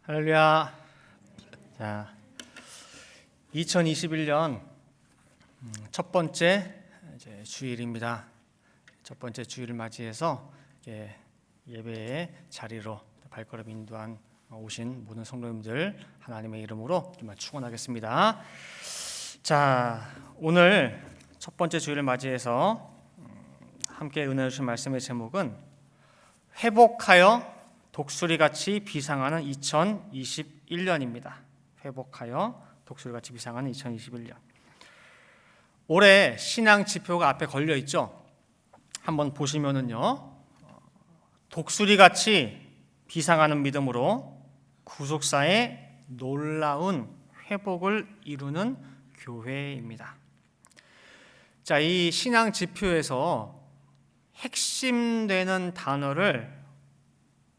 할렐루야. 자, 2021년 첫 번째 주일입니다. 첫 번째 주일을 맞이해서 예배의 자리로 발걸음 인도한 오신 모든 성도님들 하나님의 이름으로 정말 축원하겠습니다. 자, 오늘 첫 번째 주일을 맞이해서 함께 은혜 주신 말씀의 제목은 회복하여 독수리같이 비상하는 2021년입니다. 회복하여 독수리같이 비상하는 2021년. 올해 신앙 지표가 앞에 걸려 있죠. 한번 보시면은요, 독수리같이 비상하는 믿음으로 구속사의 놀라운 회복을 이루는 교회입니다. 자, 이 신앙 지표에서 핵심되는 단어를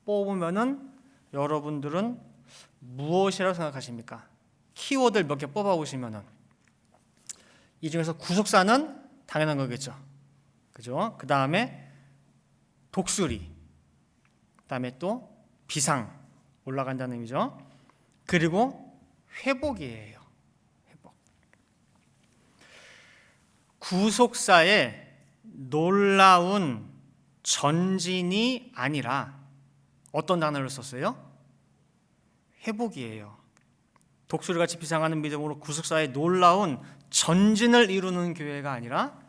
뽑으면은 여러분들은 무엇이라고 생각하십니까? 키워드를 몇 개 뽑아보시면은 이 중에서 구속사는 당연한 거겠죠. 그죠? 그 다음에 독수리, 그 다음에 또 비상 올라간다는 의미죠. 그리고 회복이에요. 회복. 구속사의 놀라운 전진이 아니라 어떤 단어를 썼어요? 회복이에요. 독수리같이 비상하는 믿음으로 구속사의 놀라운 전진을 이루는 교회가 아니라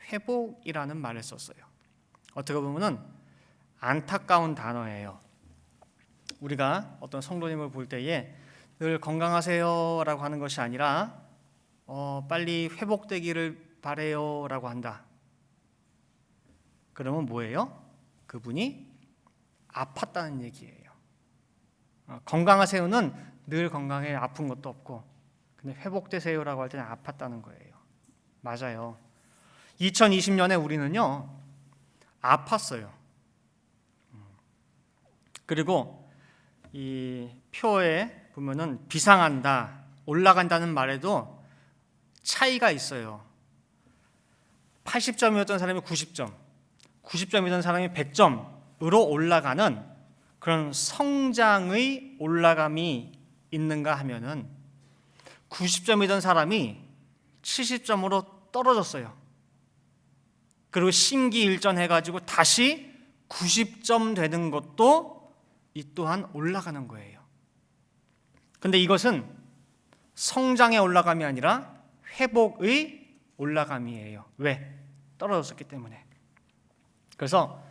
회복이라는 말을 썼어요. 어떻게 보면은 안타까운 단어예요. 우리가 어떤 성도님을 볼 때에 늘 건강하세요 라고 하는 것이 아니라 빨리 회복되기를 바래요 라고 한다. 그러면 뭐예요? 그분이 아팠다는 얘기예요. 건강하세요는 늘 건강해, 아픈 것도 없고, 근데 회복되세요라고 할 때는 아팠다는 거예요. 맞아요. 2020년에 우리는요 아팠어요. 그리고 이 표에 보면은 비상한다, 올라간다는 말에도 차이가 있어요. 80점이었던 사람이 90점, 90점이던 사람이 100점으로 올라가는 그런 성장의 올라감이 있는가 하면은 90점이던 사람이 70점으로 떨어졌어요. 그리고 심기일전해가지고 다시 90점 되는 것도 이 또한 올라가는 거예요. 근데 이것은 성장의 올라감이 아니라 회복의 올라감이에요. 왜? 떨어졌었기 때문에. 그래서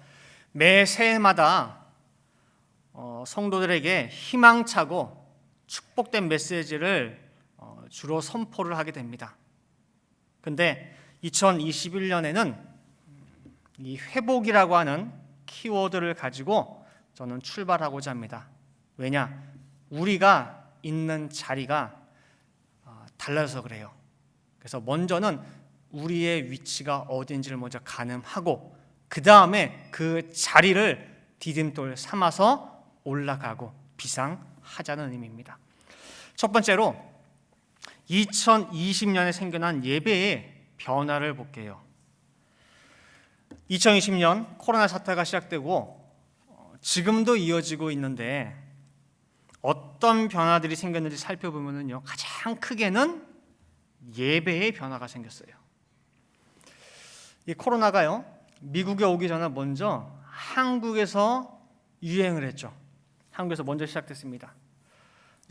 매 새해마다 성도들에게 희망차고 축복된 메시지를 주로 선포를 하게 됩니다. 근데 2021년에는 이 회복이라고 하는 키워드를 가지고 저는 출발하고자 합니다. 왜냐? 우리가 있는 자리가 달라서 그래요. 그래서 먼저는 우리의 위치가 어딘지를 먼저 가늠하고 그 다음에 그 자리를 디딤돌 삼아서 올라가고 비상하자는 의미입니다. 첫 번째로 2020년에 생겨난 예배의 변화를 볼게요. 2020년 코로나 사태가 시작되고 지금도 이어지고 있는데 어떤 변화들이 생겼는지 살펴보면요, 가장 크게는 예배의 변화가 생겼어요. 이 코로나가요, 미국에 오기 전에 먼저 한국에서 유행을 했죠. 한국에서 먼저 시작됐습니다.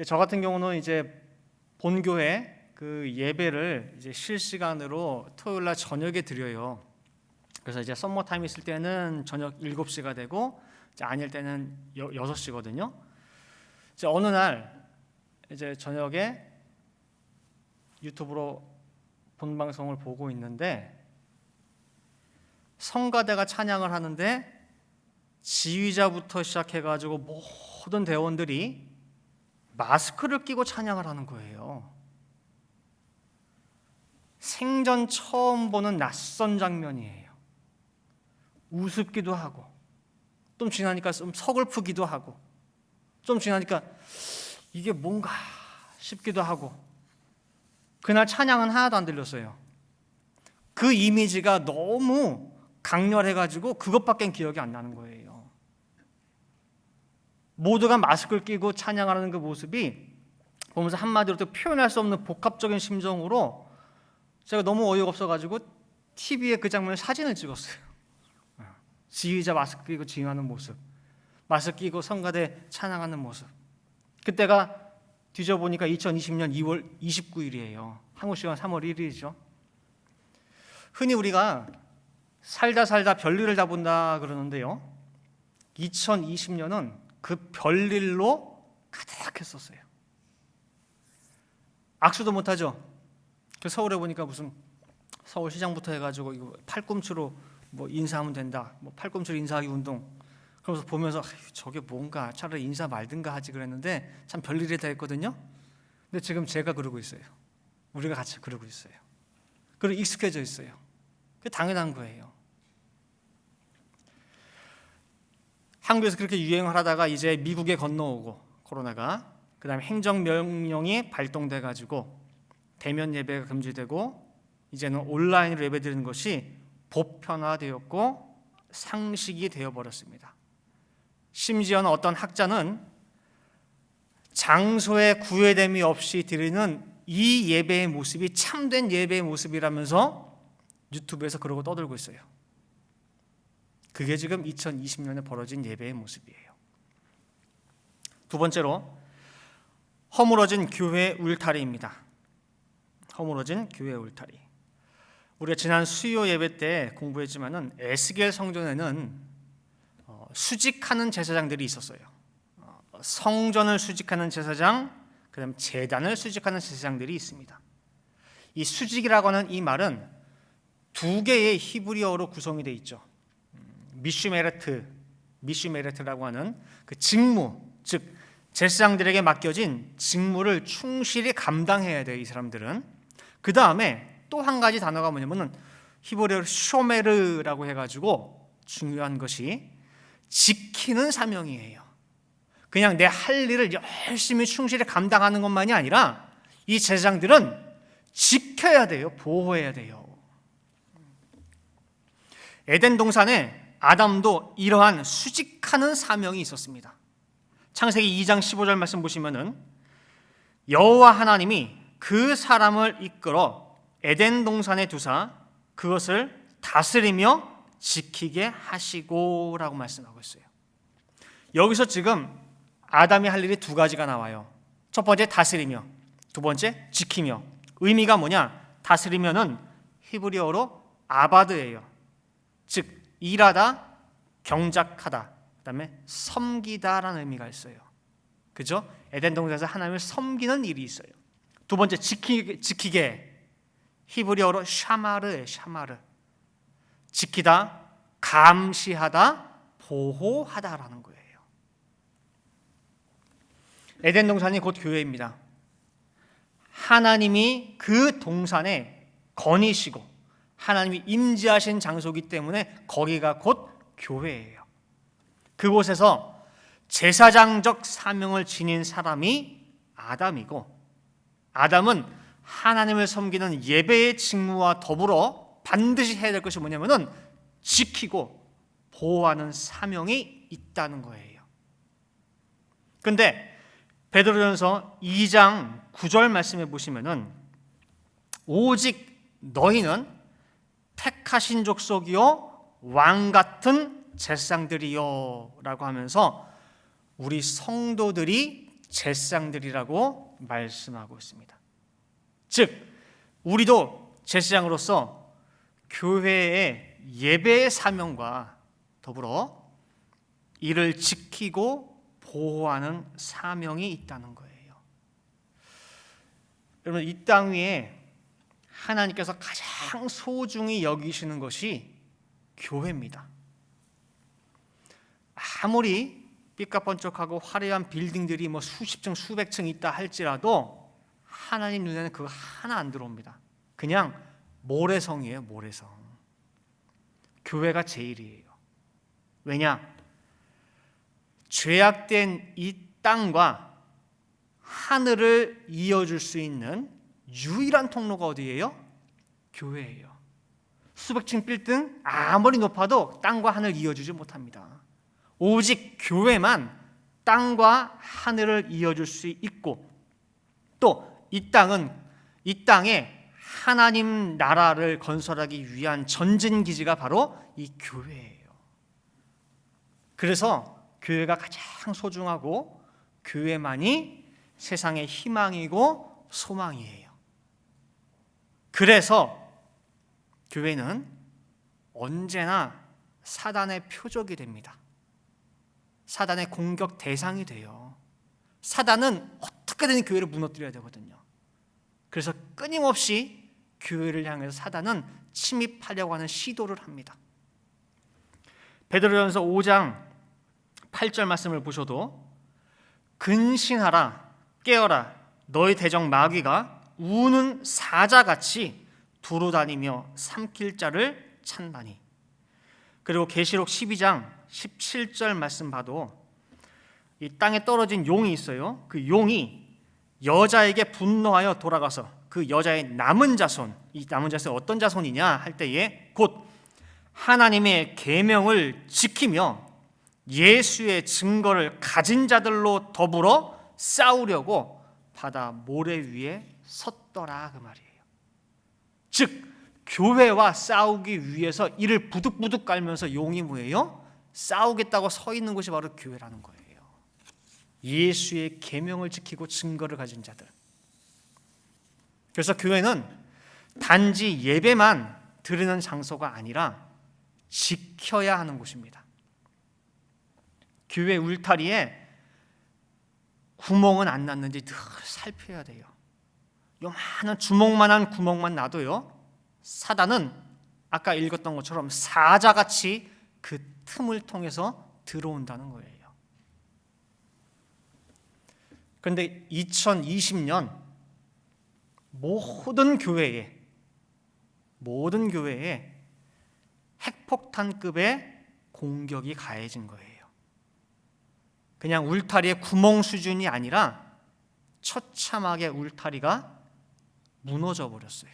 저 같은 경우는 이제 본교회 그 예배를 이제 실시간으로 토요일 날 저녁에 드려요. 그래서 이제 썸머 타임 있을 때는 저녁 7시가 되고 이제 아닐 때는 6시거든요. 이제 어느 날 이제 저녁에 유튜브로 본 방송을 보고 있는데 성가대가 찬양을 하는데 지휘자부터 시작해가지고 모든 대원들이 마스크를 끼고 찬양을 하는 거예요. 생전 처음 보는 낯선 장면이에요. 우습기도 하고 좀 지나니까 좀 서글프기도 하고 좀 지나니까 이게 뭔가 싶기도 하고 그날 찬양은 하나도 안 들렸어요. 그 이미지가 너무 강렬해가지고 그것밖엔 기억이 안 나는 거예요. 모두가 마스크를 끼고 찬양하는 그 모습이 보면서 한마디로 또 표현할 수 없는 복합적인 심정으로 제가 너무 어이가 없어가지고 TV에 그 장면을 사진을 찍었어요. 지휘자 마스크 끼고 지휘하는 모습, 마스크 끼고 성가대 찬양하는 모습. 그때가 뒤져보니까 2020년 2월 29일이에요. 한국 시간 3월 1일이죠. 흔히 우리가 살다 별일을 다 본다 그러는데요, 2020년은 그 별일로 가득했었어요. 악수도 못하죠. 그 서울에 보니까 무슨 서울시장부터 해가지고 이거 팔꿈치로 뭐 인사하면 된다, 뭐 팔꿈치로 인사하기 운동. 그러면서 보면서 저게 뭔가, 차라리 인사 말든가 하지 그랬는데 참 별일이 다 했거든요. 근데 지금 제가 그러고 있어요. 우리가 같이 그러고 있어요. 그리고 익숙해져 있어요. 그게 당연한 거예요. 한국에서 그렇게 유행을 하다가 이제 미국에 건너오고 코로나가, 그 다음에 행정명령이 발동돼 가지고 대면 예배가 금지되고 이제는 온라인으로 예배드리는 것이 보편화되었고 상식이 되어버렸습니다. 심지어는 어떤 학자는 장소의 구애됨이 없이 드리는 이 예배의 모습이 참된 예배의 모습이라면서 유튜브에서 그러고 떠들고 있어요. 그게 지금 2020년에 벌어진 예배의 모습이에요. 두 번째로 허물어진 교회 울타리입니다. 허물어진 교회 울타리. 우리가 지난 수요 예배 때 공부했지만은 에스겔 성전에는 수직하는 제사장들이 있었어요. 성전을 수직하는 제사장, 그다음 제단을 수직하는 제사장들이 있습니다. 이 수직이라고 하는 이 말은 두 개의 히브리어로 구성이 되어 있죠. 미슈메레트라고 하는 그 직무, 즉 제사장들에게 맡겨진 직무를 충실히 감당해야 돼요, 이 사람들은. 그 다음에 또 한 가지 단어가 뭐냐면은 히브리어로 쇼메르라고 해가지고 중요한 것이 지키는 사명이에요. 그냥 내 할 일을 열심히 충실히 감당하는 것만이 아니라 이 제사장들은 지켜야 돼요, 보호해야 돼요. 에덴 동산에 아담도 이러한 수직하는 사명이 있었습니다. 창세기 2장 15절 말씀 보시면은 여호와 하나님이 그 사람을 이끌어 에덴 동산에 두사 그것을 다스리며 지키게 하시고라고 말씀하고 있어요. 여기서 지금 아담이 할 일이 두 가지가 나와요. 첫 번째 다스리며, 두 번째 지키며. 의미가 뭐냐? 다스리면은 히브리어로 아바드예요. 즉 일하다, 경작하다, 그다음에 섬기다라는 의미가 있어요. 그죠? 에덴 동산에서 하나님을 섬기는 일이 있어요. 두 번째 지키게, 히브리어로 샤마르예요. 샤마르. 지키다, 감시하다, 보호하다라는 거예요. 에덴 동산이 곧 교회입니다. 하나님이 그 동산에 거니시고 하나님이 임재하신 장소이기 때문에 거기가 곧 교회예요. 그곳에서 제사장적 사명을 지닌 사람이 아담이고, 아담은 하나님을 섬기는 예배의 직무와 더불어 반드시 해야 될 것이 뭐냐면은 지키고 보호하는 사명이 있다는 거예요. 그런데 베드로전서 2장 9절 말씀해 보시면은 오직 너희는 택하신 족속이요 왕 같은 제사장들이요 라고 하면서 우리 성도들이 제사장들이라고 말씀하고 있습니다. 즉 우리도 제사장으로서 교회의 예배의 사명과 더불어 이를 지키고 보호하는 사명이 있다는 거예요. 여러분, 이 땅 위에 하나님께서 가장 소중히 여기시는 것이 교회입니다. 아무리 삐까번쩍하고 화려한 빌딩들이 뭐 수십 층 수백 층 있다 할지라도 하나님 눈에는 그거 하나 안 들어옵니다. 그냥 모래성이에요. 모래성. 교회가 제일이에요. 왜냐? 죄악된 이 땅과 하늘을 이어줄 수 있는 유일한 통로가 어디예요? 교회예요. 수백 층 빌딩 아무리 높아도 땅과 하늘 이어주지 못합니다. 오직 교회만 땅과 하늘을 이어줄 수 있고, 또 이 땅에 하나님 나라를 건설하기 위한 전진 기지가 바로 이 교회예요. 그래서 교회가 가장 소중하고 교회만이 세상의 희망이고 소망이에요. 그래서 교회는 언제나 사단의 표적이 됩니다. 사단의 공격 대상이 돼요. 사단은 어떻게든 교회를 무너뜨려야 되거든요. 그래서 끊임없이 교회를 향해서 사단은 침입하려고 하는 시도를 합니다. 베드로전서 5장 8절 말씀을 보셔도 근신하라 깨어라 너희 대적 마귀가 우는 사자같이 두루다니며 삼킬 자를 찾나니. 그리고 계시록 12장 17절 말씀 봐도 이 땅에 떨어진 용이 있어요. 그 용이 여자에게 분노하여 돌아가서 그 여자의 남은 자손, 이 남은 자손이 어떤 자손이냐 할 때에 곧 하나님의 계명을 지키며 예수의 증거를 가진 자들로 더불어 싸우려고 바다 모래 위에 섰더라 그 말이에요. 즉 교회와 싸우기 위해서 이를 부득부득 깔면서 용이 뭐예요? 싸우겠다고 서 있는 곳이 바로 교회라는 거예요. 예수의 계명을 지키고 증거를 가진 자들. 그래서 교회는 단지 예배만 드리는 장소가 아니라 지켜야 하는 곳입니다. 교회 울타리에 구멍은 안 났는지 늘 살펴야 돼요. 요만한 주먹만한 구멍만 놔도요, 사단은 아까 읽었던 것처럼 사자같이 그 틈을 통해서 들어온다는 거예요. 그런데 2020년 모든 교회에 핵폭탄급의 공격이 가해진 거예요. 그냥 울타리에 구멍 수준이 아니라 처참하게 울타리가 무너져 버렸어요.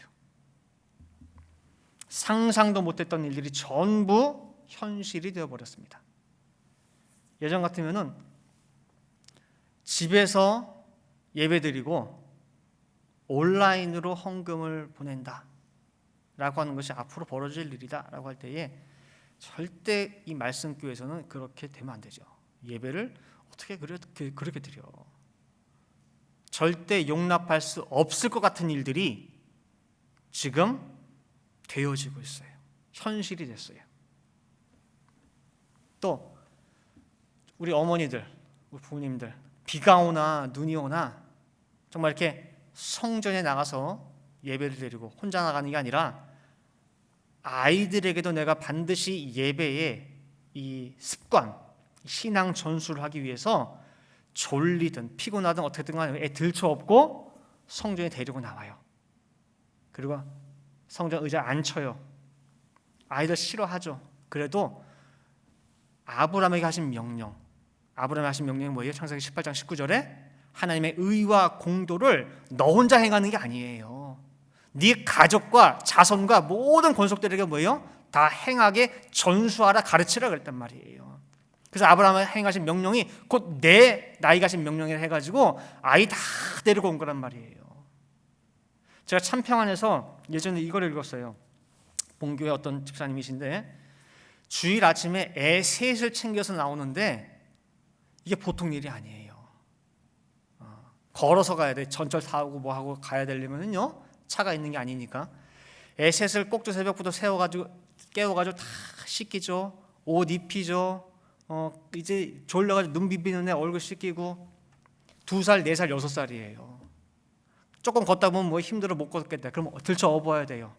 상상도 못했던 일들이 전부 현실이 되어버렸습니다. 예전 같으면은 집에서 예배드리고 온라인으로 헌금을 보낸다 라고 하는 것이 앞으로 벌어질 일이다 라고 할 때에 절대 이 말씀교회에서는 그렇게 되면 안 되죠. 예배를 어떻게 그렇게 드려. 절대 용납할 수 없을 것 같은 일들이 지금 되어지고 있어요. 현실이 됐어요. 또 우리 어머니들, 우리 부모님들, 비가 오나 눈이 오나 정말 이렇게 성전에 나가서 예배를 드리고 혼자 나가는 게 아니라 아이들에게도 내가 반드시 예배의 이 습관, 신앙 전수를 하기 위해서 졸리든 피곤하든 어떻게든 간에 애 들쳐업고 성전에 데리고 나와요. 그리고 성전 의자에 앉혀요. 아이들 싫어하죠. 그래도 아브라함에게 하신 명령, 아브라함이 하신 명령이 뭐예요? 창세기 18장 19절에 하나님의 의와 공도를 너 혼자 행하는 게 아니에요. 네 가족과 자손과 모든 권속들에게 뭐예요? 다 행하게 전수하라 가르치라 그랬단 말이에요. 그래서 아브라함이 행하신 명령이 곧 내 나이가 하신 명령이라 해가지고 아이 다 데리고 온 거란 말이에요. 제가 참평안에서 예전에 이걸 읽었어요. 본교회 어떤 집사님이신데 주일 아침에 애 셋을 챙겨서 나오는데 이게 보통 일이 아니에요. 걸어서 가야 돼. 전철 타고 뭐 하고 가야 되려면요 차가 있는 게 아니니까 애 셋을 꼭두 새벽부터 깨워가지고 다 씻기죠. 옷 입히죠. 이제 졸려가지고 눈 비비는 애 얼굴 씻기고 2살, 4살, 6살이에요. 조금 걷다 보면 뭐 힘들어 못 걷겠다. 그럼 들쳐 업어야 돼요.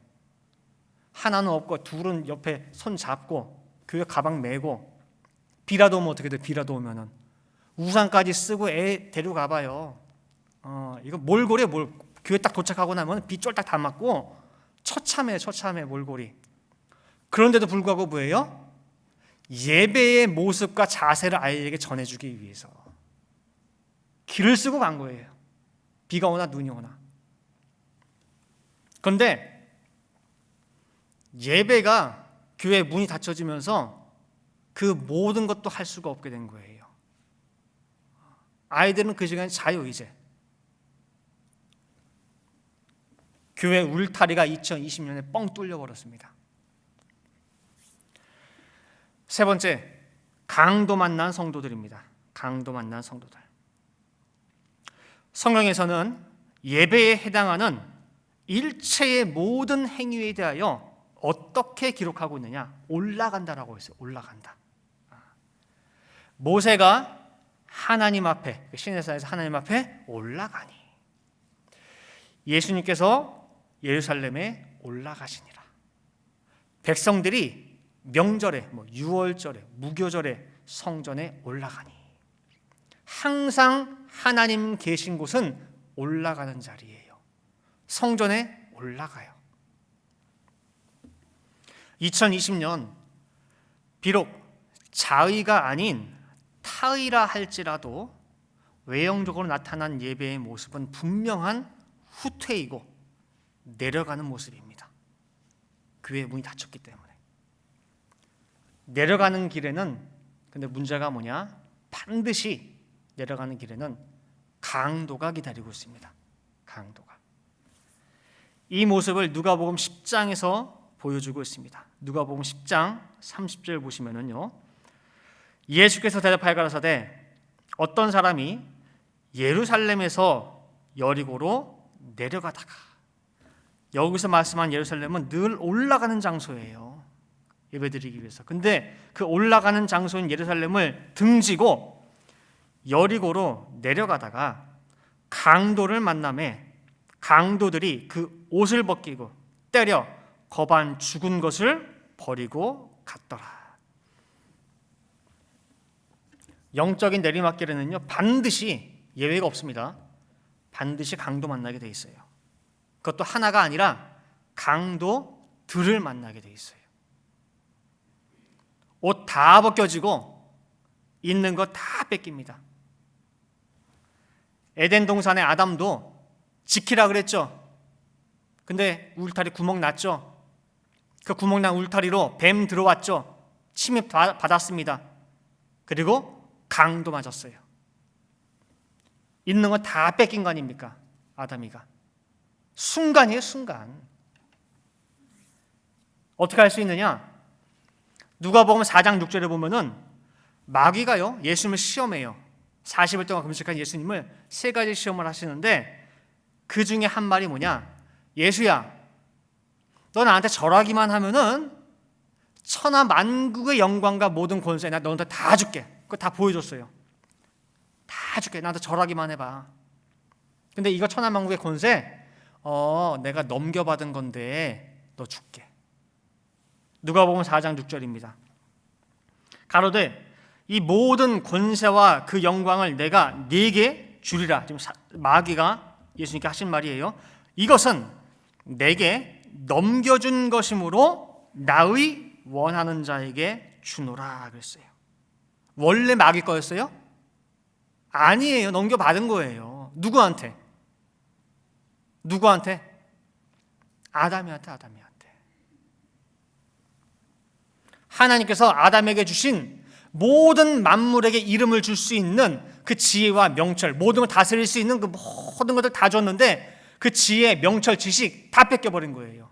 하나는 업고 둘은 옆에 손 잡고 교회 가방 메고 비라도 오면 어떻게 돼? 비라도 오면은 우산까지 쓰고 애 데리고 가봐요. 이거 몰골이에요. 교회 딱 도착하고 나면 비 쫄딱 다 맞고 처참해 몰골이. 그런데도 불구하고 뭐예요? 예배의 모습과 자세를 아이에게 전해주기 위해서 길을 쓰고 간 거예요. 비가 오나 눈이 오나. 그런데 예배가 교회 문이 닫혀지면서 그 모든 것도 할 수가 없게 된 거예요. 아이들은 그 시간에 자요 이제. 교회 울타리가 2020년에 뻥 뚫려버렸습니다. 세 번째, 강도 만난 성도들입니다. 강도 만난 성도들. 성경에서는 예배에 해당하는 일체의 모든 행위에 대하여 어떻게 기록하고 있느냐? 올라간다라고 했어요. 올라간다. 모세가 하나님 앞에, 시내산에서 하나님 앞에 올라가니 예수님께서 예루살렘에 올라가시니라. 백성들이 명절에, 유월절에, 무교절에 성전에 올라가니 항상 하나님 계신 곳은 올라가는 자리예요. 성전에 올라가요. 2020년 비록 자의가 아닌 타의라 할지라도 외형적으로 나타난 예배의 모습은 분명한 후퇴이고 내려가는 모습입니다. 교회 문이 닫혔기 때문에. 내려가는 길에는 근데 문제가 뭐냐? 반드시 내려가는 길에는 강도가 기다리고 있습니다. 강도가. 이 모습을 누가복음 10장에서 보여주고 있습니다. 누가복음 10장 30절 보시면은요. 예수께서 대답하여 가라사대 어떤 사람이 예루살렘에서 여리고로 내려가다가, 여기서 말씀한 예루살렘은 늘 올라가는 장소예요. 예배드리기 위해서. 근데 그 올라가는 장소인 예루살렘을 등지고 여리고로 내려가다가 강도를 만나매 강도들이 그 옷을 벗기고 때려 거반 죽은 것을 버리고 갔더라. 영적인 내리막길에는요 반드시 예외가 없습니다. 반드시 강도 만나게 돼 있어요. 그것도 하나가 아니라 강도들을 만나게 돼 있어요. 옷 다 벗겨지고 있는 것 다 뺏깁니다. 에덴 동산의 아담도 지키라 그랬죠. 근데 울타리 구멍 났죠. 그 구멍 난 울타리로 뱀 들어왔죠. 침입 받았습니다. 그리고 강도 맞았어요. 있는 거 다 뺏긴 거 아닙니까? 아담이가. 순간이에요, 순간. 어떻게 할 수 있느냐? 누가복음 4장 6절에 보면은 마귀가요 예수님을 시험해요. 40일 동안 금식한 예수님을 세 가지 시험을 하시는데 그 중에 한 말이 뭐냐? 예수야, 너 나한테 절하기만 하면은 천하 만국의 영광과 모든 권세 나 너한테 다 줄게. 그거 다 보여줬어요. 다 줄게. 나한테 절하기만 해봐. 근데 이거 천하 만국의 권세 내가 넘겨받은 건데 너 줄게. 누가복음 4장 6절입니다. 가로되 이 모든 권세와 그 영광을 내가 네게 주리라. 지금 마귀가 예수님께 하신 말이에요. 이것은 내게 넘겨준 것이므로 나의 원하는 자에게 주노라 그랬어요. 원래 마귀 거였어요? 아니에요. 넘겨받은 거예요. 누구한테? 아담이한테. 하나님께서 아담에게 주신 모든 만물에게 이름을 줄 수 있는 그 지혜와 명철, 모든 걸 다스릴 수 있는 그 모든 것들 다 줬는데 그 지혜, 명철, 지식 다 뺏겨버린 거예요.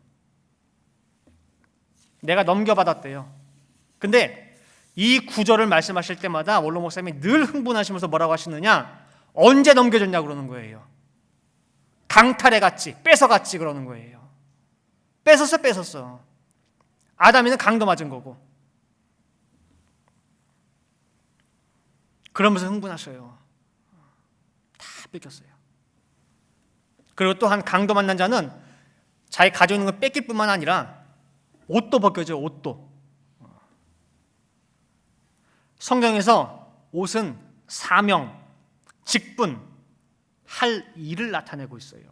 내가 넘겨받았대요. 근데 이 구절을 말씀하실 때마다 원로 목사님이 늘 흥분하시면서 뭐라고 하시느냐? 언제 넘겨줬냐 그러는 거예요. 강탈해 갔지, 뺏어갔지 그러는 거예요. 뺏었어. 아담이는 강도 맞은 거고. 그러면서 흥분하셔요. 다 뺏겼어요. 그리고 또한 강도 만난 자는 자기 가지고 있는 걸 뺏길 뿐만 아니라 옷도 벗겨져요. 옷도. 성경에서 옷은 사명, 직분, 할 일을 나타내고 있어요.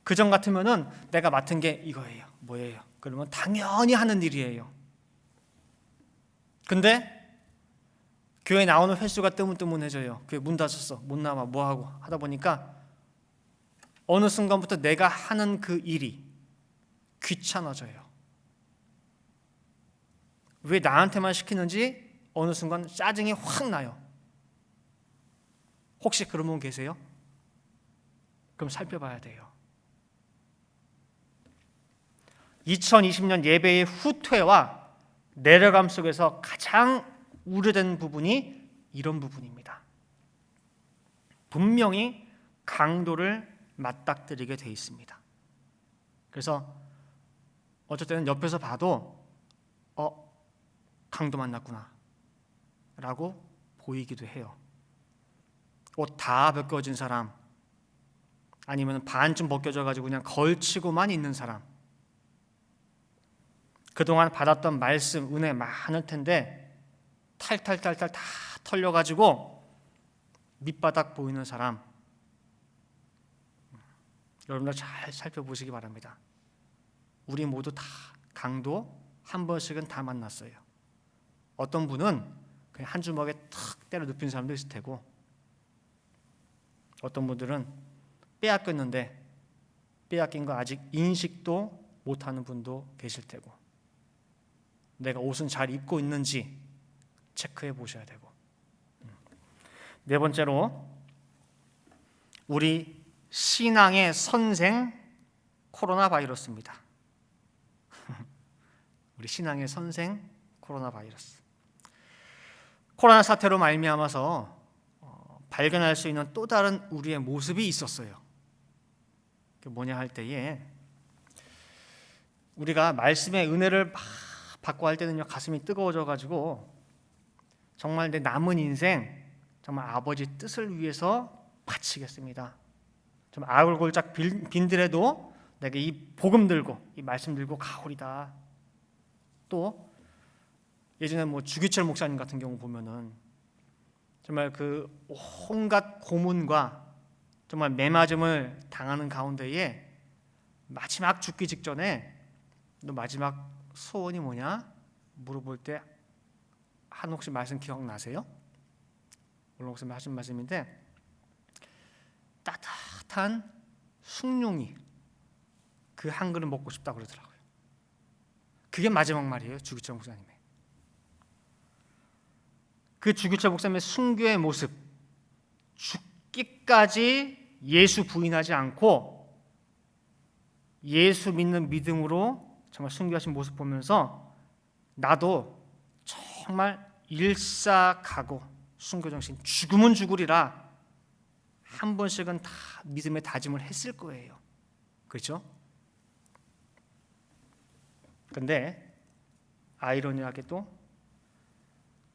그전 같으면은 내가 맡은 게 이거예요. 뭐예요? 그러면 당연히 하는 일이에요. 근데 교회 나오는 횟수가 뜨문뜨문해져요. 교회 문 닫았어. 못 나와. 뭐하고 하다 보니까 어느 순간부터 내가 하는 그 일이 귀찮아져요. 왜 나한테만 시키는지 어느 순간 짜증이 확 나요. 혹시 그런 분 계세요? 그럼 살펴봐야 돼요. 2020년 예배의 후퇴와 내려감 속에서 가장 우려된 부분이 이런 부분입니다. 분명히 강도를 맞닥뜨리게 돼 있습니다. 그래서 어쩔 때는 옆에서 봐도 강도 만났구나 라고 보이기도 해요. 옷 다 벗겨진 사람, 아니면 반쯤 벗겨져가지고 그냥 걸치고만 있는 사람, 그동안 받았던 말씀, 은혜 많을 텐데 탈탈탈탈 다 털려가지고 밑바닥 보이는 사람, 여러분들 잘 살펴보시기 바랍니다. 우리 모두 다 강도 한 번씩은 다 만났어요. 어떤 분은 그냥 한 주먹에 탁 때려 눕힌 사람도 있을 테고, 어떤 분들은 빼앗겼는데 빼앗긴 거 아직 인식도 못하는 분도 계실 테고, 내가 옷은 잘 입고 있는지 체크해 보셔야 되고. 네 번째로, 우리 신앙의 선생 코로나 바이러스입니다. 우리 신앙의 선생 코로나 바이러스. 코로나 사태로 말미암아서 발견할 수 있는 또 다른 우리의 모습이 있었어요. 그게 뭐냐 할 때에, 우리가 말씀의 은혜를 막 받고 할 때는요, 가슴이 뜨거워져 가지고 정말 내 남은 인생 정말 아버지 뜻을 위해서 바치겠습니다. 좀 아울골짝 빈들에도 내가 이 복음 들고 이 말씀 들고 가오리다. 또 예전에 주기철 목사님 같은 경우 보면은 정말 그 온갖 고문과 정말 매맞음을 당하는 가운데에 마지막 죽기 직전에 너 마지막 소원이 뭐냐 물어볼 때 한 혹시 말씀 기억나세요? 물론 목사님 하신 말씀인데, 따뜻한 숭늉이 그 한 그릇 먹고 싶다고 그러더라고요. 그게 마지막 말이에요, 주기철 목사님의. 그 주기철 목사님의 순교의 모습, 죽기까지 예수 부인하지 않고 예수 믿는 믿음으로 정말 순교하신 모습 보면서 나도 정말 일사각오, 순교정신, 죽으면 죽으리라 한 번씩은 다 믿음의 다짐을 했을 거예요. 그렇죠? 근데 아이러니하게도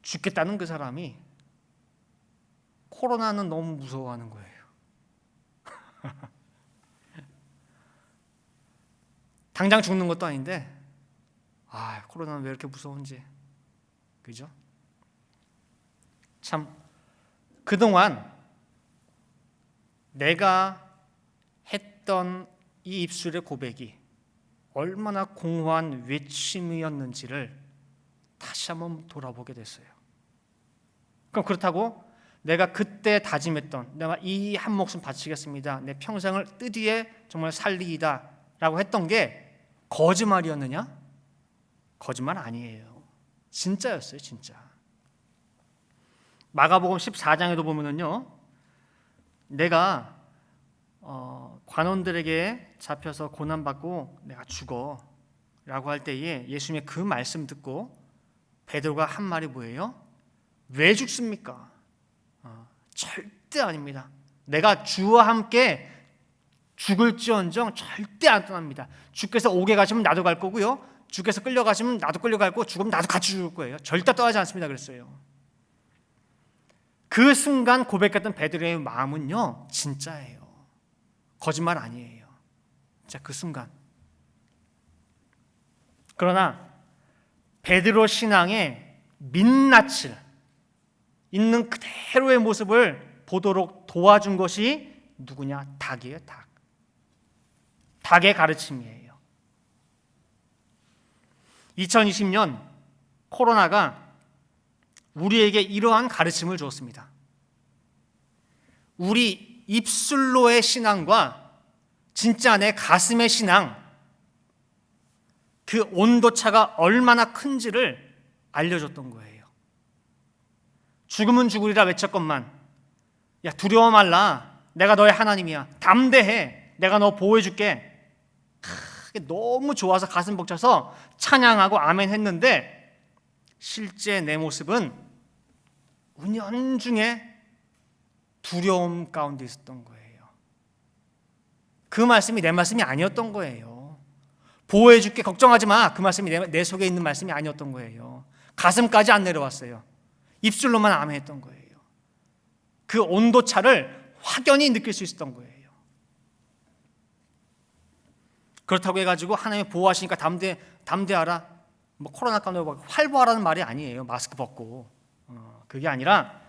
죽겠다는 그 사람이 코로나는 너무 무서워하는 거예요. 당장 죽는 것도 아닌데 코로나는 왜 이렇게 무서운지. 그죠? 참 그동안 내가 했던 이 입술의 고백이 얼마나 공허한 외침이었는지를 다시 한번 돌아보게 됐어요. 그럼 그렇다고 내가 그때 다짐했던, 내가 이 한 목숨 바치겠습니다, 내 평생을 뜻 위에 정말 살리이다 라고 했던 게 거짓말이었느냐? 거짓말 아니에요. 진짜였어요. 진짜. 마가복음 14장에도 보면은요, 내가 관원들에게 잡혀서 고난받고 내가 죽어 라고 할 때에 예수님의 그 말씀 듣고 베드로가 한 말이 뭐예요? 왜 죽습니까? 절대 아닙니다. 내가 주와 함께 죽을지언정 절대 안 떠납니다. 주께서 오게 가시면 나도 갈 거고요, 주께서 끌려가시면 나도 끌려갈 거고, 죽으면 나도 같이 죽을 거예요. 절대 떠나지 않습니다 그랬어요. 그 순간 고백했던 베드로의 마음은요, 진짜예요. 거짓말 아니에요. 진짜 그 순간. 그러나 베드로 신앙의 민낯을 있는 그대로의 모습을 보도록 도와준 것이 누구냐? 닭이에요. 닭. 닭의 가르침이에요. 2020년 코로나가 우리에게 이러한 가르침을 주었습니다. 우리 입술로의 신앙과 진짜 내 가슴의 신앙, 그 온도차가 얼마나 큰지를 알려줬던 거예요. 죽으면 죽으리라 외쳤건만 야, 두려워 말라. 내가 너의 하나님이야. 담대해. 내가 너 보호해줄게. 너무 좋아서 가슴 벅차서 찬양하고 아멘 했는데 실제 내 모습은 은연중에 두려움 가운데 있었던 거예요. 그 말씀이 내 말씀이 아니었던 거예요. 보호해줄게, 걱정하지 마. 그 말씀이 내 속에 있는 말씀이 아니었던 거예요. 가슴까지 안 내려왔어요. 입술로만 아멘했던 거예요. 그 온도차를 확연히 느낄 수 있었던 거예요. 그렇다고 해가지고 하나님이 보호하시니까 담대하라, 뭐 코로나 가운데 활보하라는 말이 아니에요. 마스크 벗고. 그게 아니라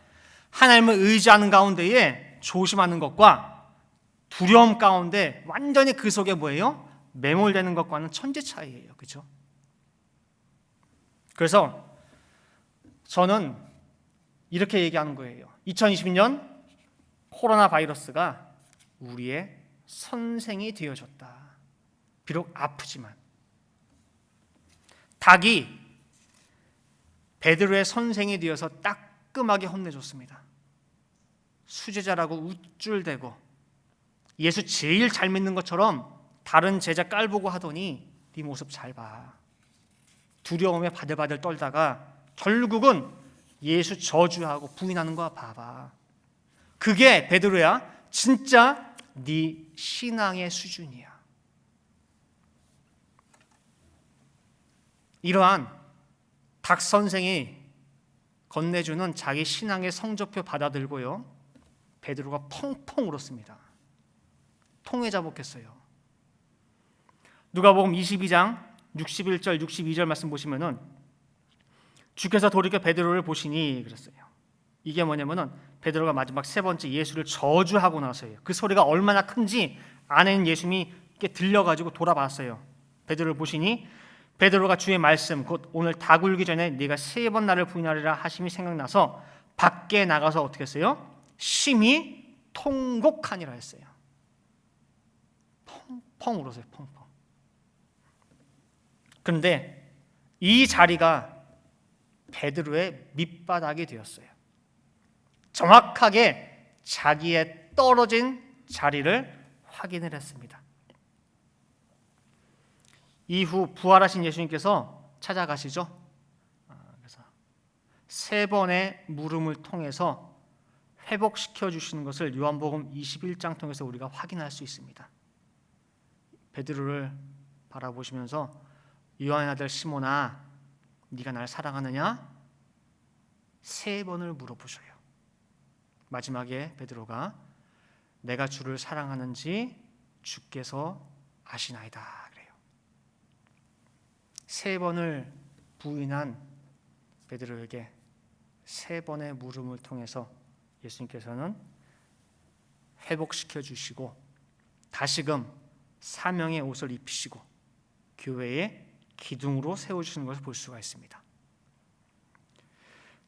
하나님을 의지하는 가운데에 조심하는 것과 두려움 가운데 완전히 그 속에 뭐예요? 매몰되는 것과는 천지 차이예요. 그렇죠? 그래서 저는 이렇게 얘기하는 거예요. 2020년 코로나 바이러스가 우리의 선생이 되어줬다. 비록 아프지만. 닭이 베드로의 선생이 되어서 따끔하게 혼내줬습니다. 수제자라고 우쭐대고 예수 제일 잘 믿는 것처럼 다른 제자 깔보고 하더니 네 모습 잘 봐. 두려움에 바들바들 떨다가 결국은 예수 저주하고 부인하는 거 봐봐. 그게 베드로야. 진짜 네 신앙의 수준이야. 이러한 닭 선생이 건네주는 자기 신앙의 성적표 받아들고요, 베드로가 펑펑 울었습니다. 통에 잡혔겠어요. 누가복음 22장 61절 62절 말씀 보시면은 주께서 돌이켜 베드로를 보시니 그랬어요. 이게 뭐냐면은 베드로가 마지막 세 번째 예수를 저주하고 나서예요. 그 소리가 얼마나 큰지 안에 있는 예수님이 들려가지고 돌아봤어요. 베드로를 보시니 베드로가 주의 말씀 곧 오늘 닭 울기 전에 네가 3번 나를 부인하리라 하심이 생각나서 밖에 나가서 어떻게 했어요? 심히 통곡하니라 했어요. 펑펑 울었어요. 펑펑. 그런데 이 자리가 베드로의 밑바닥이 되었어요. 정확하게 자기의 떨어진 자리를 확인을 했습니다. 이후 부활하신 예수님께서 찾아가시죠. 그래서 3번의 물음을 통해서 회복시켜 주시는 것을 요한복음 21장 통해서 우리가 확인할 수 있습니다. 베드로를 바라보시면서 요한의 아들 시몬아, 네가 날 사랑하느냐? 3번을 물어보셔요. 마지막에 베드로가 내가 주를 사랑하는지 주께서 아시나이다 그래요. 3번을 부인한 베드로에게 3번의 물음을 통해서 예수님께서는 회복시켜 주시고 다시금 사명의 옷을 입히시고 교회의 기둥으로 세워주시는 것을 볼 수가 있습니다.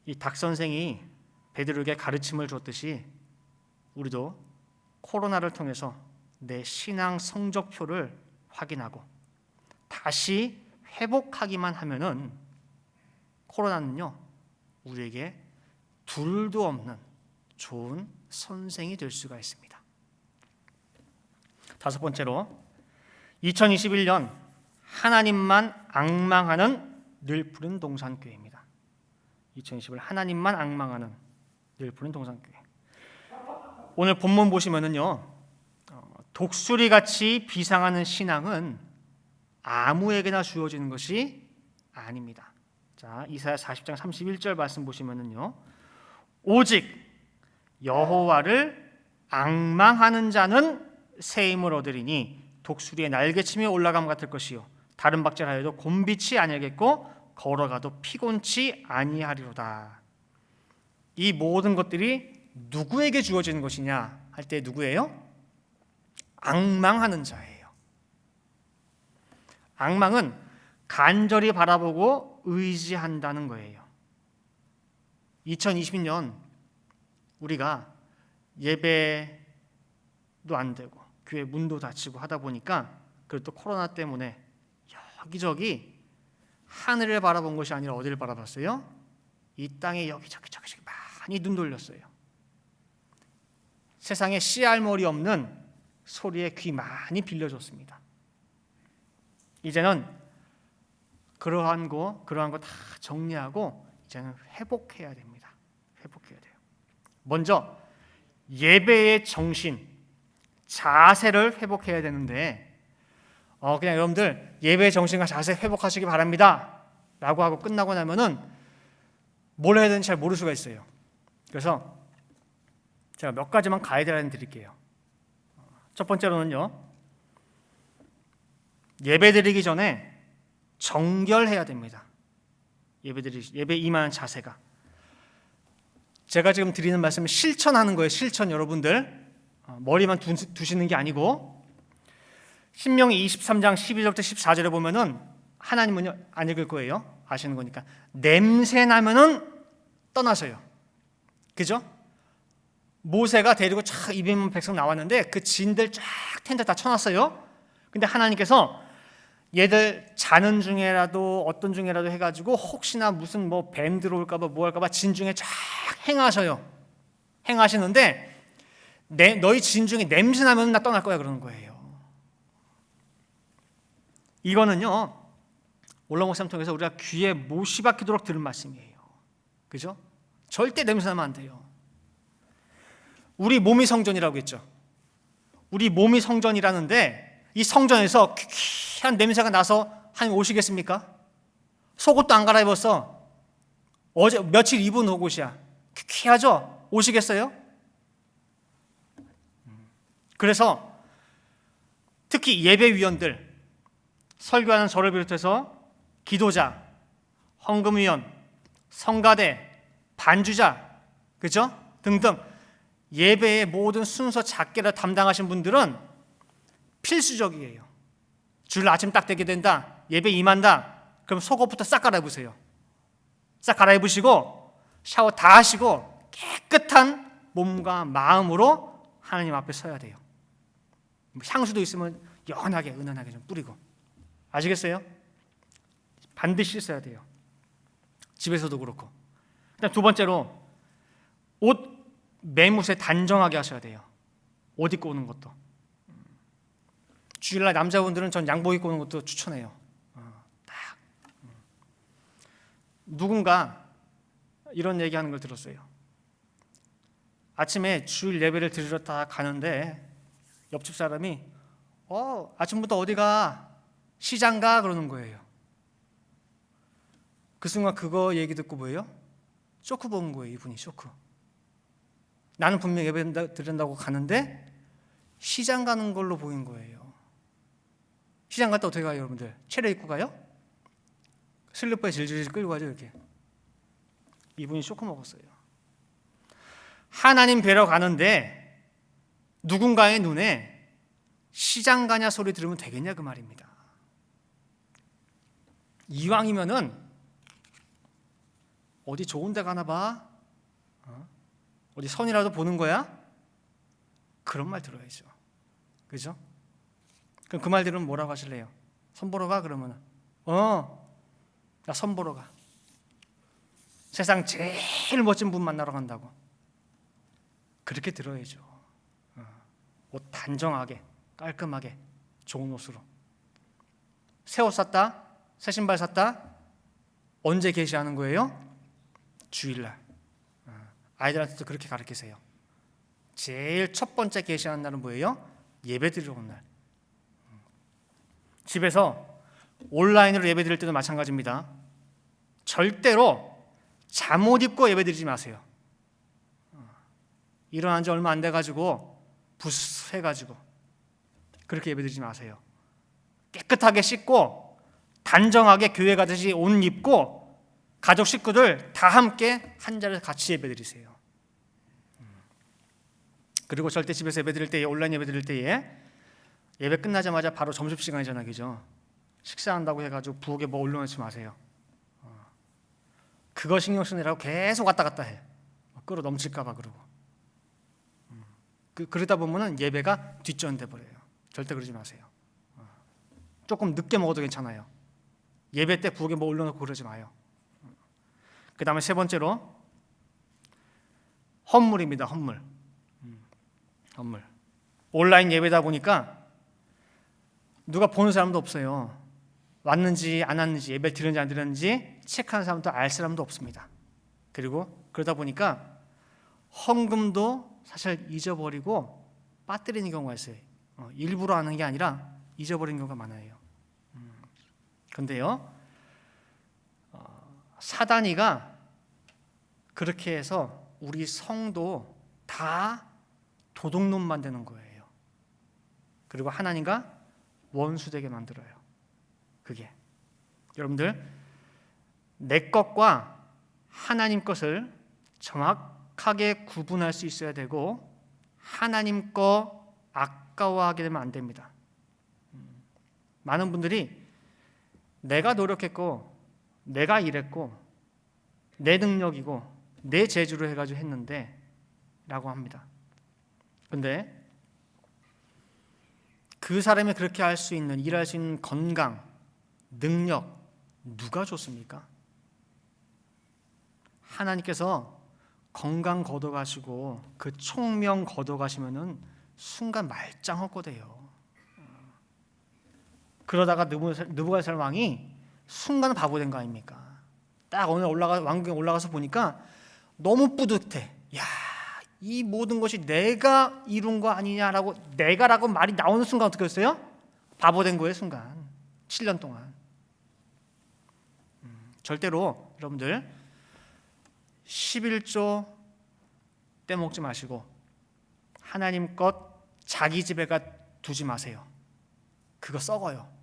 이 닭 선생이 베드로에게 가르침을 줬듯이 우리도 코로나를 통해서 내 신앙 성적표를 확인하고 다시 회복하기만 하면은 코로나는요 우리에게 둘도 없는 좋은 선생이 될 수가 있습니다. 5번째로 2021년 하나님만 앙망하는 늘 푸른 동산교회입니다. 2021 하나님만 앙망하는 늘 푸른 동산교회. 오늘 본문 보시면은요 독수리같이 비상하는 신앙은 아무에게나 주어지는 것이 아닙니다. 자, 이사야 40장 31절 말씀 보시면은요 오직 여호와를 앙망하는 자는 새 힘을 얻으리니 독수리의 날개침이 올라감 같을 것이요 다른 박질하여도 곤비치 아니하겠고 걸어가도 피곤치 아니하리로다. 이 모든 것들이 누구에게 주어지는 것이냐 할 때 누구예요? 앙망하는 자예요. 앙망은 간절히 바라보고 의지한다는 거예요. 2020년 우리가 예배도 안 되고 교회 문도 닫히고 하다 보니까 그리고 또 코로나 때문에 여기저기 하늘을 바라본 것이 아니라 어디를 바라봤어요? 이 땅에 여기저기 많이 눈 돌렸어요. 세상에 씨알머리 없는 소리에 귀 많이 빌려줬습니다. 이제는 그러한 거 다 정리하고 이제는 회복해야 됩니다. 회복해야 돼요. 먼저 예배의 정신, 자세를 회복해야 되는데 그냥 여러분들 예배의 정신과 자세 회복하시기 바랍니다 라고 하고 끝나고 나면은 뭘 해야 되는지 잘 모를 수가 있어요. 그래서 제가 몇 가지만 가이드라인 드릴게요. 첫 번째로는요, 예배 드리기 전에 정결해야 됩니다. 예배 임하는 자세가. 제가 지금 드리는 말씀은 실천하는 거예요. 실천. 여러분들 머리만 두시는 게 아니고, 신명기 23장 12절부터 14절에 보면은 하나님은 안 읽을 거예요. 아시는 거니까. 냄새 나면은 떠나서요. 그죠? 모세가 데리고 쫙 200만 백성 나왔는데 그 진들 쫙 텐트 다 쳐놨어요. 근데 하나님께서 얘들 자는 중에라도 어떤 중에라도 해가지고 혹시나 무슨 뭐 뱀 들어올까봐 뭐 할까봐 진 중에 쫙 행하셔요. 행하시는데 너희 진 중에 냄새 나면 나 떠날 거야 그러는 거예요. 이거는요, 올라 목사님 통해서 우리가 귀에 못이 박히도록 들은 말씀이에요. 그죠? 절대 냄새 나면 안 돼요. 우리 몸이 성전이라고 했죠. 우리 몸이 성전이라는데 이 성전에서 퀴퀴한 냄새가 나서 하나님 오시겠습니까? 속옷도 안 갈아입었어. 어제 며칠 입은 속옷이야. 퀴퀴하죠? 오시겠어요? 그래서 특히 예배위원들, 설교하는 저를 비롯해서 기도자, 헌금위원, 성가대, 반주자, 그죠? 등등 예배의 모든 순서 작게라 담당하신 분들은 필수적이에요. 주일 아침 딱 되게 된다, 예배 임한다, 그럼 속옷부터 싹 갈아입으세요. 싹 갈아입으시고 샤워 다 하시고 깨끗한 몸과 마음으로 하나님 앞에 서야 돼요. 향수도 있으면 연하게 은은하게 좀 뿌리고. 아시겠어요? 반드시 써야 돼요. 집에서도 그렇고. 그다음 두 번째로 옷 매무새 단정하게 하셔야 돼요. 옷 입고 오는 것도. 주일날 남자분들은 전 양복 입고 오는 것도 추천해요. 딱. 누군가 이런 얘기하는 걸 들었어요. 아침에 주일 예배를 드리러 다 가는데 옆집 사람이 아침부터 어디 가? 시장 가? 그러는 거예요. 그 순간 그거 얘기 듣고 뭐예요? 쇼크 본 거예요. 이분이 쇼크. 나는 분명 예배 드린다고 가는데 시장 가는 걸로 보인 거예요. 시장 갔다 어떻게 가요, 여러분들? 차려 입고 가요? 슬리퍼에 질질 끌고 가죠, 이렇게. 이분이 쇼크 먹었어요. 하나님 뵈러 가는데 누군가의 눈에 시장 가냐 소리 들으면 되겠냐 그 말입니다. 이왕이면은 어디 좋은 데 가나 봐? 어디 선이라도 보는 거야? 그런 말 들어야죠. 그죠? 그럼 그 말 들으면 뭐라고 하실래요? 선 보러 가? 그러면 나 선 보러 가. 세상 제일 멋진 분 만나러 간다고. 그렇게 들어야죠. 옷 단정하게, 깔끔하게, 좋은 옷으로. 새 옷 샀다? 새 신발 샀다? 언제 계시하는 거예요? 주일날. 아이들한테도 그렇게 가르치세요. 제일 첫 번째 계시하는 날은 뭐예요? 예배 드리러 온 날. 집에서 온라인으로 예배 드릴 때도 마찬가지입니다. 절대로 잠옷 입고 예배 드리지 마세요. 일어난 지 얼마 안 돼가지고 부스해가지고 그렇게 예배 드리지 마세요. 깨끗하게 씻고 단정하게 교회 가듯이 옷 입고 가족 식구들 다 함께 한 자리에서 같이 예배 드리세요. 그리고 절대 집에서 예배 드릴 때에, 온라인 예배 드릴 때에 예배 끝나자마자 바로 점심시간이잖아요. 그죠? 식사한다고 해가지고 부엌에 뭐 올려놓지 마세요. 그거 신경 쓰느라고 계속 왔다 갔다 해. 끌어 넘칠까봐 그러고. 그러다 보면은 예배가 뒷전돼 버려요. 절대 그러지 마세요. 조금 늦게 먹어도 괜찮아요. 예배 때 부엌에 뭐 올려놓고 그러지 마요. 그 다음에 세 번째로 헌물입니다. 헌물. 선물. 온라인 예배다 보니까 누가 보는 사람도 없어요. 왔는지 안 왔는지, 예배 드렸는지 안 드렸는지 체크하는 사람도 알 사람도 없습니다. 그리고 그러다 보니까 헌금도 사실 잊어버리고 빠뜨리는 경우가 있어요. 일부러 하는 게 아니라 잊어버리는 경우가 많아요. 그런데요, 사단이가 그렇게 해서 우리 성도 다 도둑놈 만드는 거예요. 그리고 하나님과 원수되게 만들어요. 그게 여러분들, 내 것과 하나님 것을 정확하게 구분할 수 있어야 되고, 하나님 거 아까워하게 되면 안 됩니다. 많은 분들이 내가 노력했고 내가 일했고 내 능력이고 내 재주로 해가지고 했는데 라고 합니다. 근데 그 사람이 그렇게 할 수 있는, 일할 수 있는 건강, 능력 누가 줬습니까? 하나님께서 건강 걷어가시고 그 총명 걷어가시면은 순간 말짱 헛거돼요. 그러다가 느부갓네살 왕이 순간 바보 된 거 아닙니까? 딱 오늘 왕궁에 올라가서 보니까 너무 뿌듯해. 야, 이 모든 것이 내가 이룬 거 아니냐라고, 내가라고 말이 나오는 순간 어떻게 했어요? 바보 된 거예요, 순간. 7년 동안. 절대로 여러분들 11조 떼먹지 마시고 하나님 것 자기 집에가 두지 마세요. 그거 썩어요.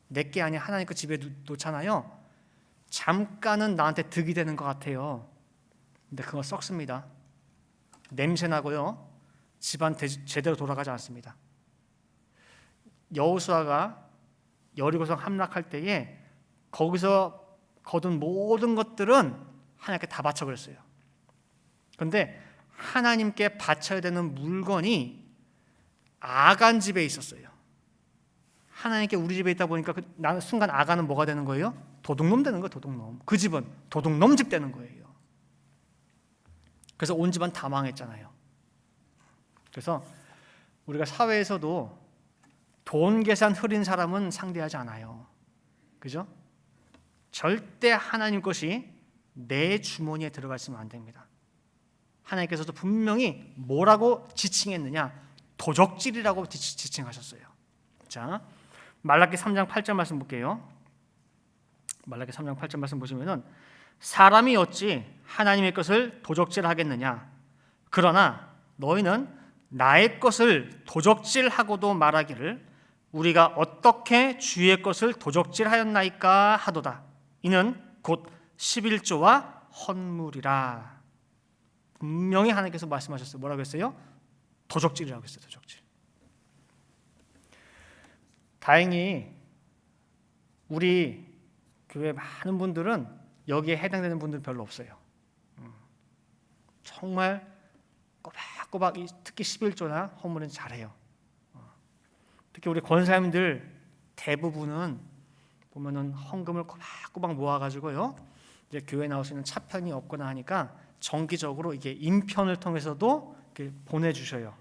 내게 아닌 하나님 것 집에 놓잖아요. 잠깐은 나한테 득이 되는 것 같아요. 근데 그거 썩습니다. 냄새 나고요. 집안 제대로 돌아가지 않습니다. 여호수아가 여리고성 함락할 때에 거기서 거둔 모든 것들은 하나님께 다 바쳐버렸어요. 그런데 하나님께 바쳐야 되는 물건이 아간 집에 있었어요. 하나님께 우리 집에 있다 보니까 나는 순간 아간은 뭐가 되는 거예요? 도둑놈 되는 거예요. 도둑놈. 그 집은 도둑놈 집 되는 거예요. 그래서 온 집안 다 망했잖아요. 그래서 우리가 사회에서도 돈 계산 흐린 사람은 상대하지 않아요. 그죠? 절대 하나님 것이 내 주머니에 들어가 있으면 안 됩니다. 하나님께서도 분명히 뭐라고 지칭했느냐? 도적질이라고 지칭하셨어요. 자, 말라기 3장 8절 말씀 볼게요. 말라기 3장 8절 말씀 보시면은, 사람이 어찌 하나님의 것을 도적질하겠느냐? 그러나 너희는 나의 것을 도적질하고도 말하기를 우리가 어떻게 주의 것을 도적질하였나이까 하도다. 이는 곧 11조와 헌물이라. 분명히 하나님께서 말씀하셨어요. 뭐라고 했어요? 도적질이라고 했어요. 도적질. 다행히 우리 교회 많은 분들은 여기에 해당되는 분들은 별로 없어요. 정말 꼬박꼬박 특히 11조나 헌물은 잘해요. 특히 우리 권사님들 대부분은 보면은 헌금을 꼬박꼬박 모아가지고요, 이제 교회 나올 수 있는 차편이 없거나 하니까 정기적으로 이게 인편을 통해서도 이렇게 보내주셔요.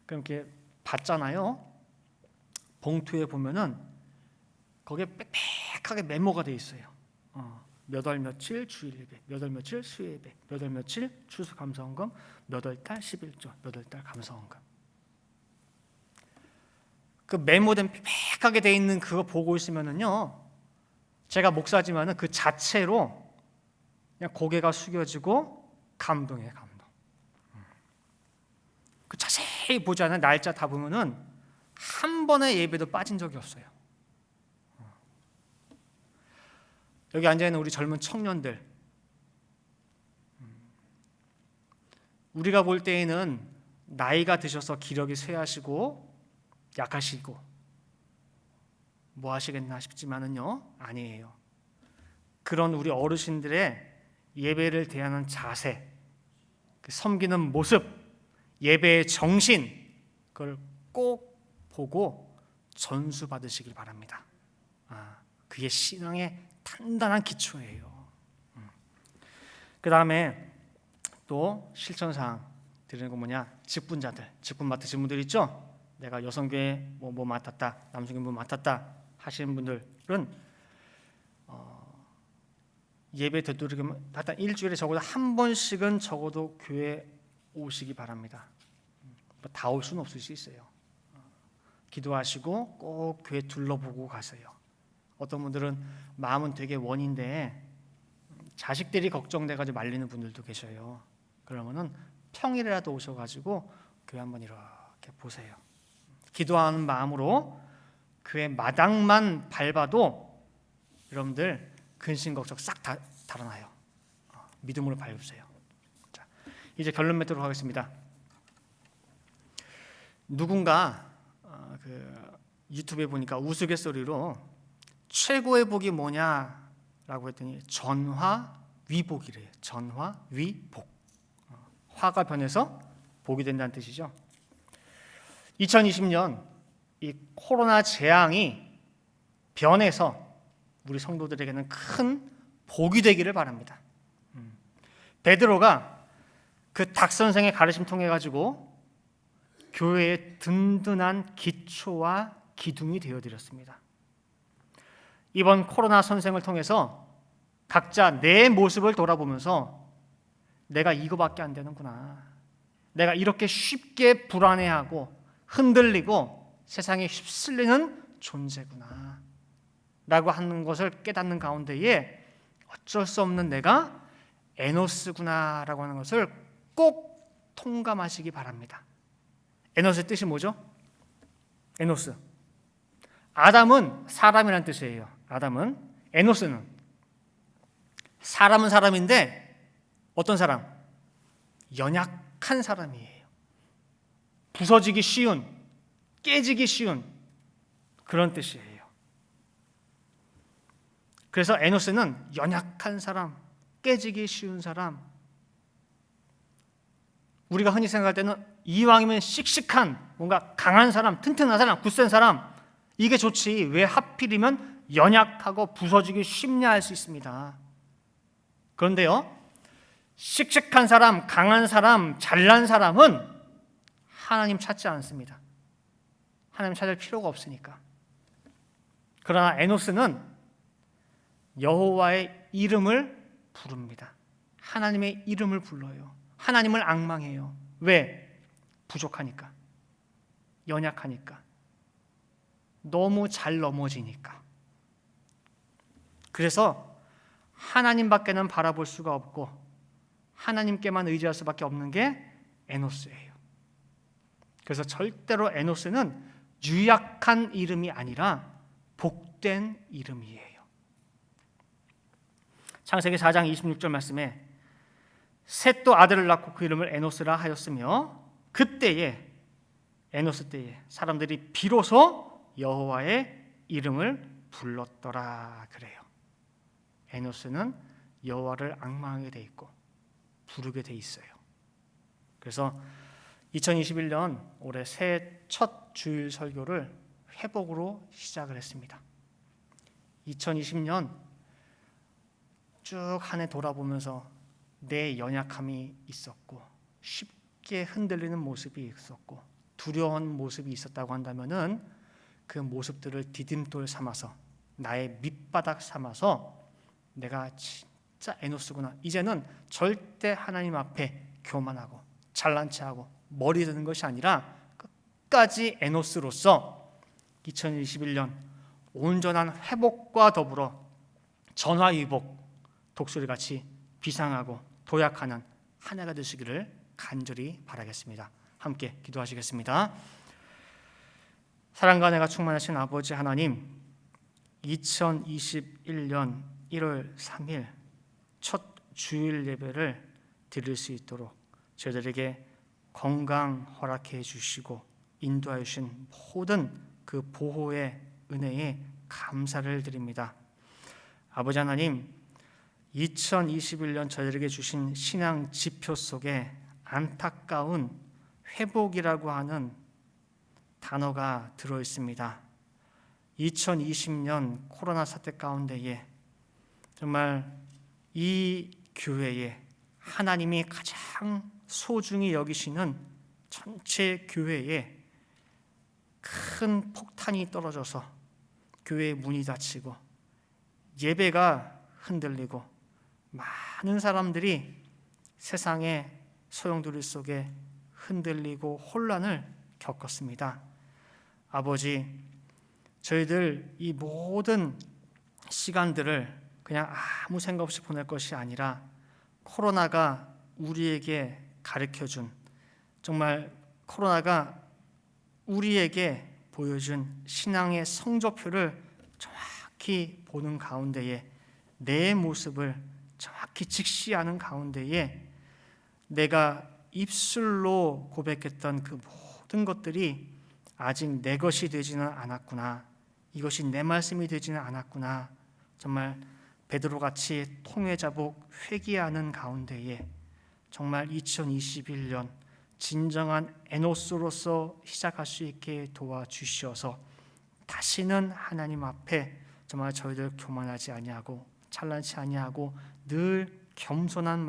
그럼 이렇게 받잖아요. 봉투에 보면은 거기에 빽빽하게 메모가 돼 있어요. 몇 월 며칠 주일예배, 몇 월 며칠 수요예배, 몇 월 며칠 추수감사헌금, 몇 월 달 11조, 몇 월 달 감사헌금. 그 메모된 빽빽하게 돼 있는 그거 보고 있으면은요, 제가 목사지만은 그 자체로 그냥 고개가 숙여지고 감동이에요, 감동. 그 자세히 보지 않은 날짜 다 보면은 한 번의 예배도 빠진 적이 없어요. 여기 앉아있는 우리 젊은 청년들, 우리가 볼 때에는 나이가 드셔서 기력이 쇠하시고 약하시고 뭐 하시겠나 싶지만은요, 아니에요. 그런 우리 어르신들의 예배를 대하는 자세, 그 섬기는 모습, 예배의 정신, 그걸 꼭 보고 전수 받으시길 바랍니다. 그게 신앙의 단단한 기초예요. 그 다음에 또 실천사항, 드리는 건 뭐냐? 직분자들, 직분 맡으신 분들 있죠? 내가 여성교회 뭐 맡았다, 남성교회 뭐 맡았다 하시는 분들은 예배 되도록이면 일단 일주일에 적어도 한 번씩은 적어도 교회 오시기 바랍니다. 다 올 수는 없을 수 있어요. 기도하시고 꼭 교회 둘러보고 가세요. 어떤 분들은 마음은 되게 원인데 자식들이 걱정돼가지고 말리는 분들도 계셔요. 그러면은 평일이라도 오셔가지고 교회 한번 이렇게 보세요. 기도하는 마음으로 교회 마당만 밟아도 여러분들 근심 걱정 싹 다 달아나요. 믿음으로 밟으세요. 자, 이제 결론 맺도록 하겠습니다. 누군가 유튜브에 보니까 우스갯소리로 최고의 복이 뭐냐라고 했더니 전화위복이래요. 전화위복. 화가 변해서 복이 된다는 뜻이죠. 2020년 이 코로나 재앙이 변해서 우리 성도들에게는 큰 복이 되기를 바랍니다. 베드로가 그 닭 선생의 가르침 통해 가지고 교회의 든든한 기초와 기둥이 되어드렸습니다. 이번 코로나 선생을 통해서 각자 내 모습을 돌아보면서 내가 이거밖에 안 되는구나, 내가 이렇게 쉽게 불안해하고 흔들리고 세상에 휩쓸리는 존재구나 라고 하는 것을 깨닫는 가운데에 어쩔 수 없는 내가 에노스구나 라고 하는 것을 꼭 통감하시기 바랍니다. 에노스의 뜻이 뭐죠? 에노스, 아담은 사람이란 뜻이에요. 아담은. 에노스는 사람은 사람인데 어떤 사람? 연약한 사람이에요. 부서지기 쉬운, 깨지기 쉬운 그런 뜻이에요. 그래서 에노스는 연약한 사람, 깨지기 쉬운 사람. 우리가 흔히 생각할 때는 이왕이면 씩씩한, 뭔가 강한 사람, 튼튼한 사람, 굳센 사람, 이게 좋지 왜 하필이면 연약하고 부서지기 쉽냐 할 수 있습니다. 그런데요, 씩씩한 사람, 강한 사람, 잘난 사람은 하나님 찾지 않습니다. 하나님 찾을 필요가 없으니까. 그러나 에노스는 여호와의 이름을 부릅니다. 하나님의 이름을 불러요. 하나님을 앙망해요. 왜? 부족하니까, 연약하니까, 너무 잘 넘어지니까. 그래서 하나님밖에는 바라볼 수가 없고 하나님께만 의지할 수밖에 없는 게 에노스예요. 그래서 절대로 에노스는 유약한 이름이 아니라 복된 이름이에요. 창세기 4장 26절 말씀에 셋도 아들을 낳고 그 이름을 에노스라 하였으며 그때에, 에노스 때에 사람들이 비로소 여호와의 이름을 불렀더라 그래요. 에노스는 여호와를 앙망하게 돼 있고 부르게 돼 있어요. 그래서 2021년 올해 새해 첫 주일 설교를 회복으로 시작을 했습니다. 2020년 쭉 한 해 돌아보면서 내 연약함이 있었고 쉽게 흔들리는 모습이 있었고 두려운 모습이 있었다고 한다면은 그 모습들을 디딤돌 삼아서, 나의 밑바닥 삼아서 내가 진짜 에노스구나, 이제는 절대 하나님 앞에 교만하고 잘난 체하고 머리 드는 것이 아니라 끝까지 에노스로서 2021년 온전한 회복과 더불어 전화위복, 독수리같이 비상하고 도약하는 한 해가 되시기를 간절히 바라겠습니다. 함께 기도하시겠습니다. 사랑과 은혜가 충만하신 아버지 하나님, 2021년 1월 3일 첫 주일 예배를 드릴 수 있도록 저희들에게 건강 허락해 주시고 인도하여 주신 모든 그 보호의 은혜에 감사를 드립니다. 아버지 하나님, 2021년 저희들에게 주신 신앙 지표 속에 안타까운 회복이라고 하는 단어가 들어 있습니다. 2020년 코로나 사태 가운데에 정말 이 교회에 하나님이 가장 소중히 여기시는 전체 교회에 큰 폭탄이 떨어져서 교회의 문이 닫히고 예배가 흔들리고 많은 사람들이 세상의 소용돌이 속에 흔들리고 혼란을 겪었습니다. 아버지, 저희들 이 모든 시간들을 그냥 아무 생각 없이 보낼 것이 아니라 코로나가 우리에게 가르쳐준, 정말 코로나가 우리에게 보여준 신앙의 성적표를 정확히 보는 가운데에 내 모습을 정확히 직시하는 가운데에 내가 입술로 고백했던 그 모든 것들이 아직 내 것이 되지는 않았구나, 이것이 내 말씀이 되지는 않았구나, 정말 베드로같이 통회자복 회개하는 가운데에 정말 2021년 진정한 에노스로서 시작할 수 있게 도와주시어서 다시는 하나님 앞에 정말 저희들 교만하지 아니하고 찬란치 아니하고 늘 겸손한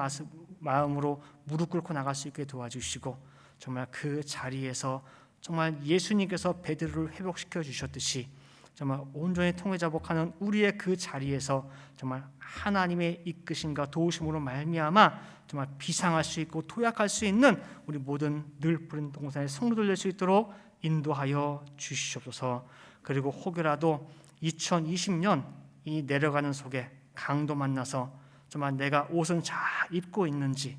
마음으로 무릎 꿇고 나갈 수 있게 도와주시고 정말 그 자리에서 정말 예수님께서 베드로를 회복시켜 주셨듯이 정말 온전히 통회자복하는 우리의 그 자리에서 정말 하나님의 이끄심과 도우심으로 말미암아 정말 비상할 수 있고 도약할 수 있는 우리 모든 늘 푸른 동산의 성도들 될 수 있도록 인도하여 주시옵소서. 그리고 혹여라도 2020년 이 내려가는 속에 강도 만나서 정말 내가 옷은 잘 입고 있는지,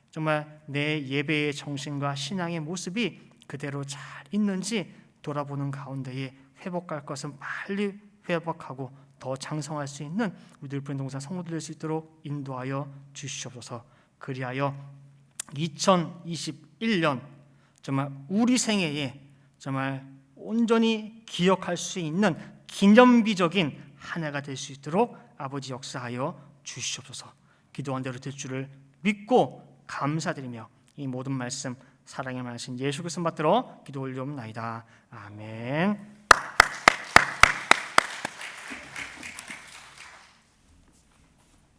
정말 내 예배의 정신과 신앙의 모습이 그대로 잘 있는지 돌아보는 가운데에 회복할 것은 빨리 회복하고 더 장성할 수 있는 우리 푸른 동산 성도들 될 수 있도록 인도하여 주시옵소서. 그리하여 2021년 정말 우리 생애에 정말 온전히 기억할 수 있는 기념비적인 한 해가 될 수 있도록 아버지 역사하여 주시옵소서. 기도한 대로 될 줄을 믿고 감사드리며 이 모든 말씀 사랑의 말씀 예수 그리스도 받들어 기도 올리옵나이다. 아멘.